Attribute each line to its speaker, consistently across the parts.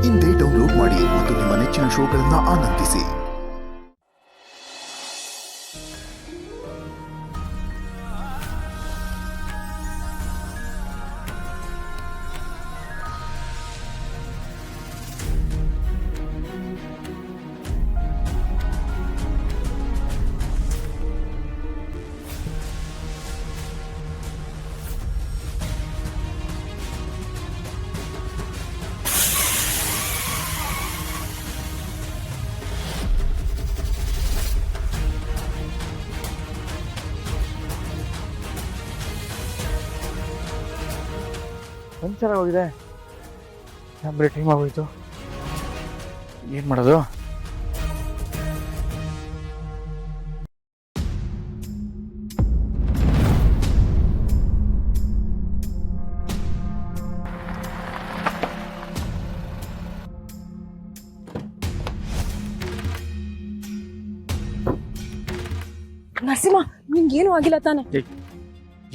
Speaker 1: ಇಂದೇ ಡೌನ್ಲೋಡ್ ಮಾಡಿ ಮತ್ತು ನಿಮ್ಮ ನೆಚ್ಚಿನ ಶೋಗಳನ್ನು ಆನಂದಿಸಿ.
Speaker 2: ಪಂಚರ್ ಆಗೋಗಿದೆ, ಕ್ಯಾಮ್ರೆ ಟೈಮ್ ಆಗೋಯ್ತು. ಏನು ಮಾಡೋದು?
Speaker 3: ನರಸಿಂಹ, ನಿಂಗೇನು ಆಗಿಲ್ಲ ತಾನೆ?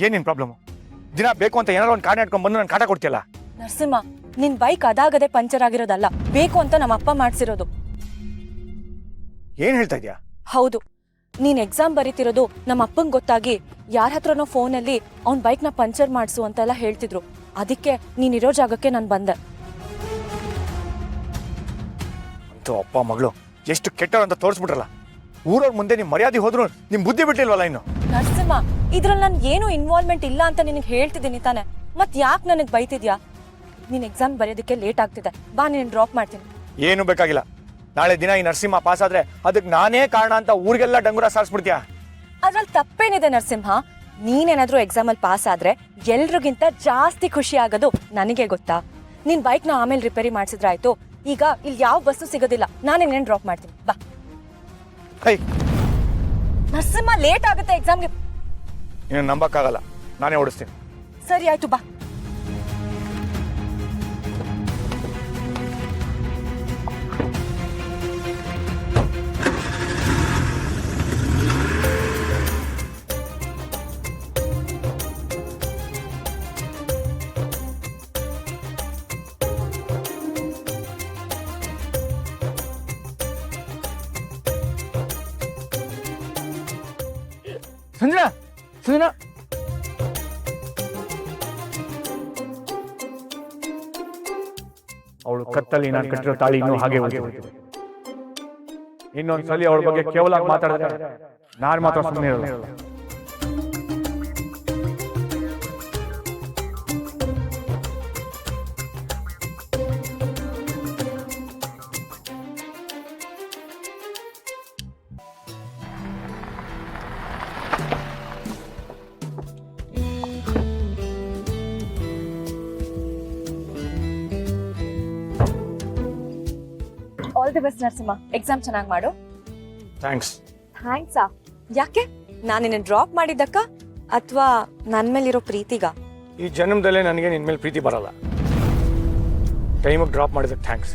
Speaker 2: ಏನೇನು ಪ್ರಾಬ್ಲಮ್? ದಿನ ಬೇಕು ಅಂತ ಏನಾದ್ರು ಒಂದು ಕಾರಣ ಇಟ್ಕೊಂಡು ಬಂದು ನಾನು ಕಾಟ ಕೊಡ್ತಿಯಲ್ಲ.
Speaker 3: ನರಸಿಂಹ, ನಿನ್ ಬೈಕ್ ಅದಾಗದೆ ಪಂಚರ್ ಆಗಿರೋದಲ್ಲ, ಬೇಕು ಅಂತ ನಮ್ಮ ಅಪ್ಪ ಮಾಡ್ಸಿರೋದು.
Speaker 2: ಏನ್ ಹೇಳ್ತಾ ಇದೀಯಾ?
Speaker 3: ಹೌದು, ನೀನ್ ಎಕ್ಸಾಮ್ ಬರೀತಿರೋದು ನಮ್ಮ ಅಪ್ಪಂಗ್ ಗೊತ್ತಾಗಿ ಯಾರ ಹತ್ರನೋ ಫೋನಲ್ಲಿ ಅವ್ನ್ ಬೈಕ್ ನ ಪಂಚರ್ ಮಾಡ್ಸು ಅಂತೆಲ್ಲ ಹೇಳ್ತಿದ್ರು. ಅದಕ್ಕೆ ನೀನಿರೋ ಜಾಗಕ್ಕೆ ನಾನು ಬಂದೆ.
Speaker 2: ಅಂತೂ ಅಪ್ಪ ಮಗಳು ಎಷ್ಟು ಕೆಟ್ಟವ್ರು ಅಂತ ತೋರಿಸ್ಬಿಟ್ರಲ್ಲ. ಊರವ್ರ ಮುಂದೆ ನಿಮ್ ಮರ್ಯಾದೆ ಹೋದ್ರು ನಿಮ್ ಬುದ್ಧಿ ಬಿಟ್ಟಿಲ್ವಲ್ಲ ಇನ್ನು.
Speaker 3: ನರಸಿಂಹ, ಇದ್ರಲ್ಲಿ ನನ್ ಏನು ಇನ್ವಾಲ್ವ್ಮೆಂಟ್ ಇಲ್ಲ ಅಂತ ನಿನಗೆ ಹೇಳ್ತಿದ್ದೀನಿ ತಾನೆ, ಮತ್ ಯಾಕೆ ನನಗ್ ಬೈತಿದ್ಯಾ? ನೀನ್ ಎಕ್ಸಾಮ್ ಬರೆಯೋದಕ್ಕೆ ಲೇಟ್ ಆಗ್ತಿದೆ, ಬಾ ನೀನ್ ಡ್ರಾಪ್ ಮಾಡ್ತೀನಿ.
Speaker 2: ಏನು ಬೇಕಾಗಿಲ್ಲ, ನಾಳೆ ದಿನ ಈ ನರಸಿಂಹ ಪಾಸ್ ಆದ್ರೆ ಅದಕ್ಕೆ ನಾನೇ ಕಾರಣ ಅಂತ ಊರಿಗೆಲ್ಲ ಡಂಗುರ ಸಾರಿಸ್ಬಿಡ್ತೀಯಾ?
Speaker 3: ಅದ್ರಲ್ಲಿ ತಪ್ಪೇನಿದೆ ನರಸಿಂಹ? ನೀನೇನಾದ್ರೂ ಎಕ್ಸಾಮ್ ಅಲ್ಲಿ ಪಾಸ್ ಆದ್ರೆ ಎಲ್ರಿಗಿಂತ ಜಾಸ್ತಿ ಖುಷಿ ಆಗೋದು ನನಗೆ ಗೊತ್ತಾ? ನಿನ್ ಬೈಕ್ ನ ಆಮೇಲೆ ರಿಪೇರಿ ಮಾಡ್ಸಿದ್ರೆ ಆಯ್ತು. ಈಗ ಇಲ್ಲಿ ಯಾವ ಬಸ್ಸು ಸಿಗೋದಿಲ್ಲ, ನಾನೇ ನೀನ್ ಡ್ರಾಪ್ ಮಾಡ್ತೀನಿ, ಬಾ. ನರಸಿಂಹ, ಲೇಟ್ ಆಗುತ್ತೆ ಎಕ್ಸಾಮ್ಗೆ.
Speaker 2: ನೀನು ನಂಬಕ್ಕಾಗಲ್ಲ, ನಾನೇ ಓಡಿಸ್ತೀನಿ.
Speaker 3: ಸರಿ ಆಯ್ತು, ಬಾ.
Speaker 2: ಸಂಜನಾ, ಸಂಜನಾ, ಅವಳು ಕತ್ತಲ್ಲಿ ನಾನು ಕಟ್ಟಿರೋ ತಾಳಿ ಇನ್ನೂ ಹಾಗೆ ಉಳಿದು. ಇನ್ನೊಂದ್ಸಲಿ ಅವಳ ಬಗ್ಗೆ ಕೇವಲ ಮಾತಾಡಿದ್ರೆ ನಾನು ಮಾತ್ರ ಸುಮ್ಮನೆ ಇರಲ್ಲ.
Speaker 3: All the best Narasimha, exam ಚೆನ್ನಾಗಿ ಮಾಡು.
Speaker 2: ಥ್ಯಾಂಕ್ಸ್.
Speaker 3: ಥ್ಯಾಂಕ್ಸಾ? ಯಾಕೆ? ನಾನು ನಿನ್ನ ಡ್ರಾಪ್ ಮಾಡಿದ್ದಕ್ಕ ಅಥವಾ ನನ್ನ ಮೇಲಿರೋ ಪ್ರೀತಿಗ?
Speaker 2: ಈ ಜನ್ಮದಲ್ಲೇ ನನಗೆ ನಿನ್ ಮೇಲೆ ಪ್ರೀತಿ ಬರಲ್ಲ. ಟೈಮಿಗೆ ಡ್ರಾಪ್ ಮಾಡಿದಕ್ಕೆ ಥ್ಯಾಂಕ್ಸ್.